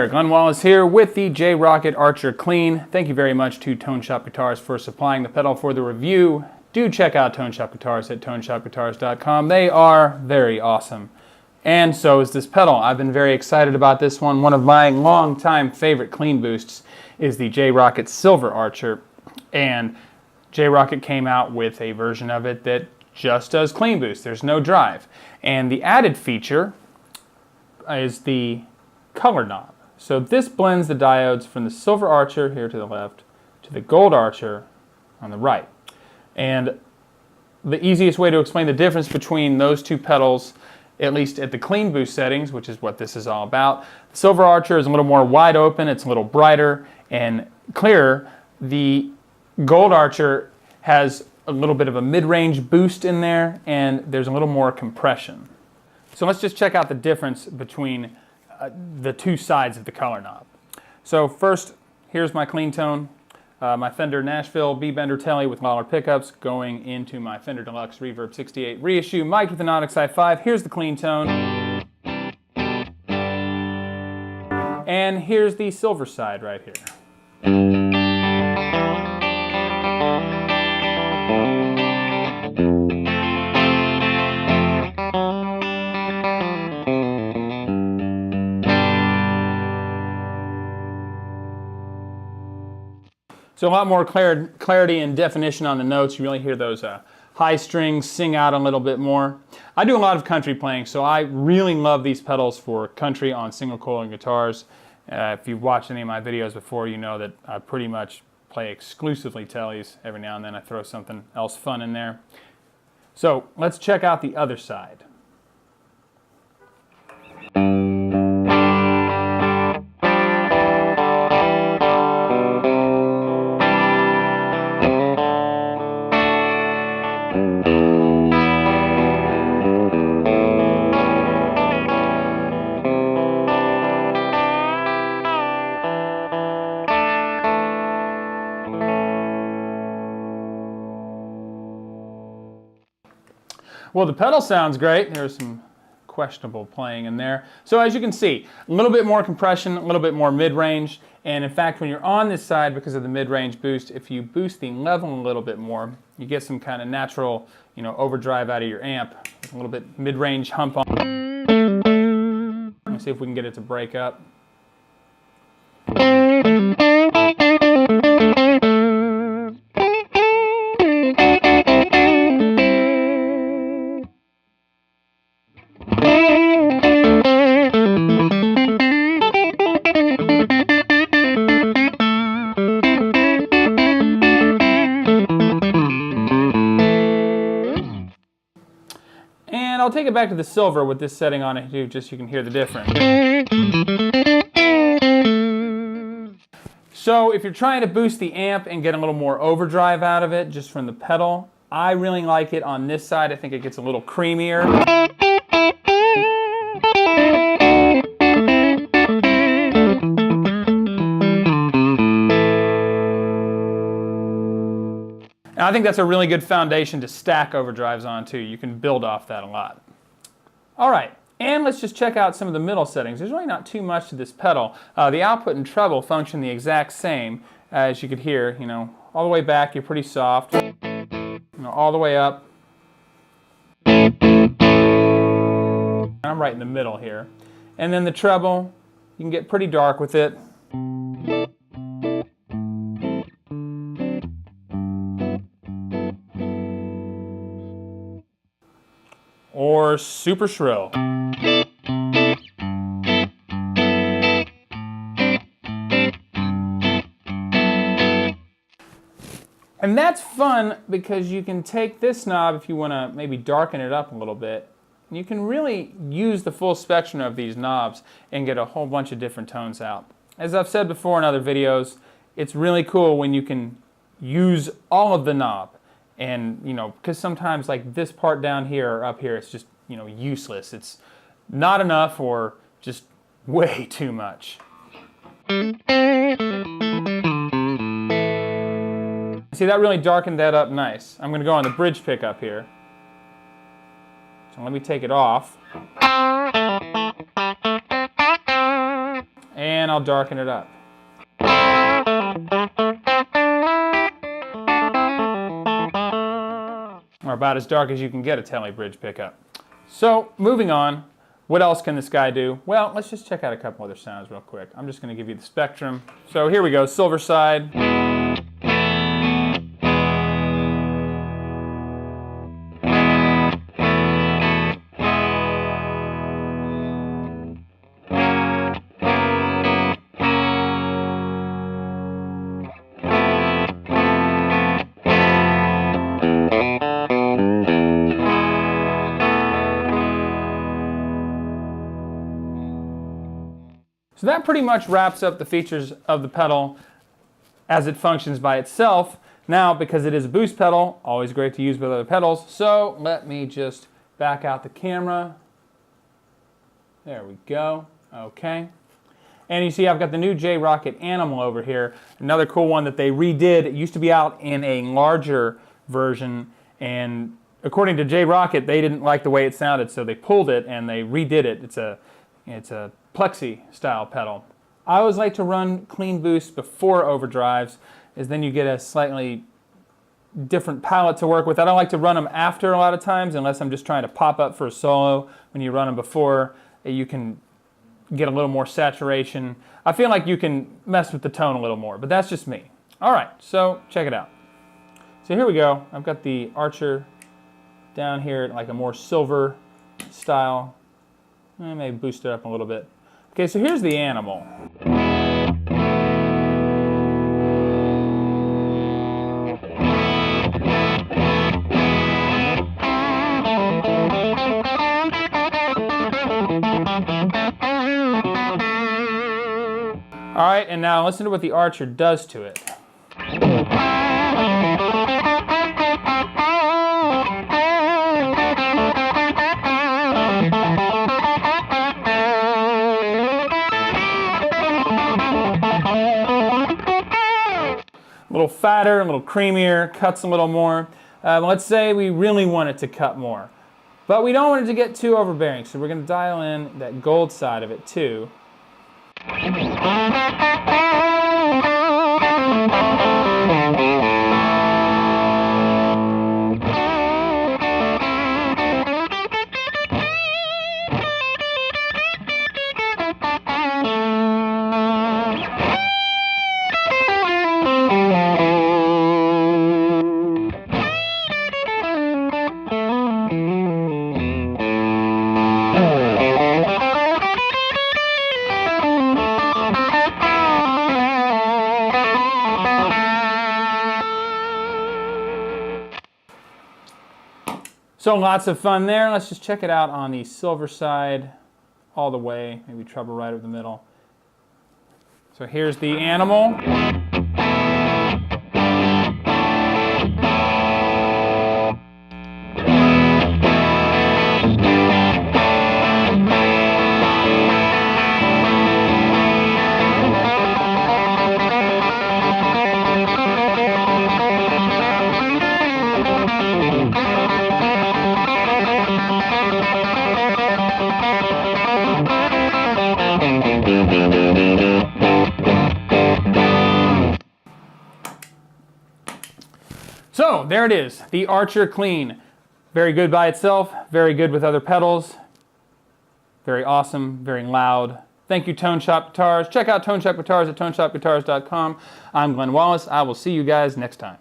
there, Glenn Wallace here with the Rockett Archer Clean. Thank you very much to Tone Shop Guitars for supplying the pedal for the review. Do check out Tone Shop Guitars at toneshopguitars.com. They are very awesome. And so is this pedal. I've been very excited about this one. One of my longtime favorite clean boosts is the Rockett Silver Archer. And Rockett came out with a version of it that just does clean boost. There's no drive. And the added feature is the color knob. So this blends the diodes from the Silver Archer here to the left to the Gold Archer on the right. And the easiest way to explain the difference between those two pedals, at least at the clean boost settings, which is what this is all about, the Silver Archer is a little more wide open, it's a little brighter and clearer. The Gold Archer has a little bit of a mid-range boost in there, and there's a little more compression. So let's just check out the difference between the two sides of the color knob. So first, here's my clean tone, my Fender Nashville B-Bender Telly with Lawler pickups going into my Fender Deluxe Reverb 68 reissue, mic'd with an Onyx i5. Here's the clean tone. And here's the silver side right here. So a lot more clarity and definition on the notes. You really hear those high strings sing out a little bit more. I do a lot of country playing, so I really love these pedals for country on single coiling guitars. If you've watched any of my videos before, you know that I pretty much play exclusively Tellys. Every now and then I throw something else fun in there. So let's check out the other side. Well, the pedal sounds great. There's some questionable playing in there. So as you can see, a little bit more compression, a little bit more mid-range, and in fact, when you're on this side, because of the mid-range boost, if you boost the level a little bit more, you get some kind of natural, overdrive out of your amp. A little bit mid-range hump on. Let's see if we can get it to break up. And I'll take it back to the silver with this setting on it too, just so you can hear the difference. So if you're trying to boost the amp and get a little more overdrive out of it just from the pedal, I really like it on this side. I think it gets a little creamier. And I think that's a really good foundation to stack overdrives on too. You can build off that a lot. All right, and let's just check out some of the middle settings. There's really not too much to this pedal. The output and treble function the exact same. As you could hear, all the way back you're pretty soft. All the way up. And I'm right in the middle here. And then the treble, you can get pretty dark with it. Or super shrill. And that's fun because you can take this knob if you want to maybe darken it up a little bit. You can really use the full spectrum of these knobs and get a whole bunch of different tones out. As I've said before in other videos, it's really cool when you can use all of the knob. And, because sometimes like this part down here or up here, it's just, useless. It's not enough or just way too much. See, that really darkened that up nice. I'm going to go on the bridge pickup here. So let me take it off. and I'll darken it up. Or about as dark as you can get a Tele bridge pickup. So, moving on, what else can this guy do? Well, let's just check out a couple other sounds real quick. I'm just going to give you the spectrum. So here we go, silver side. So that pretty much wraps up the features of the pedal as it functions by itself. Now, because it is a boost pedal, always great to use with other pedals, so let me just back out the camera. There we go. Okay. And you see I've got the new J Rockett Animal over here. Another cool one that they redid. It used to be out in a larger version, and according to J Rockett, they didn't like the way it sounded, so they pulled it and they redid it. It's a plexi style pedal. I always like to run clean boosts before overdrives, as then you get a slightly different palette to work with. I don't like to run them after a lot of times unless I'm just trying to pop up for a solo. When you run them before, you can get a little more saturation. I feel like you can mess with the tone a little more, but that's just me. All right, so check it out. So here we go. I've got the Archer down here, like a more silver style. I may boost it up a little bit. Okay, so here's the Animal. All right, and now listen to what the Archer does to it. A little fatter, a little creamier, cuts a little more. Let's say we really want it to cut more, but we don't want it to get too overbearing, so we're going to dial in that gold side of it too. So lots of fun there. Let's just check it out on the silver side all the way. Maybe treble right over the middle. So here's the Animal. So there it is, the Archer Clean. Very good by itself, very good with other pedals, very awesome, very loud. Thank you, Tone Shop Guitars. Check out Tone Shop Guitars at toneshopguitars.com. I'm Glenn Wallace. I will see you guys next time.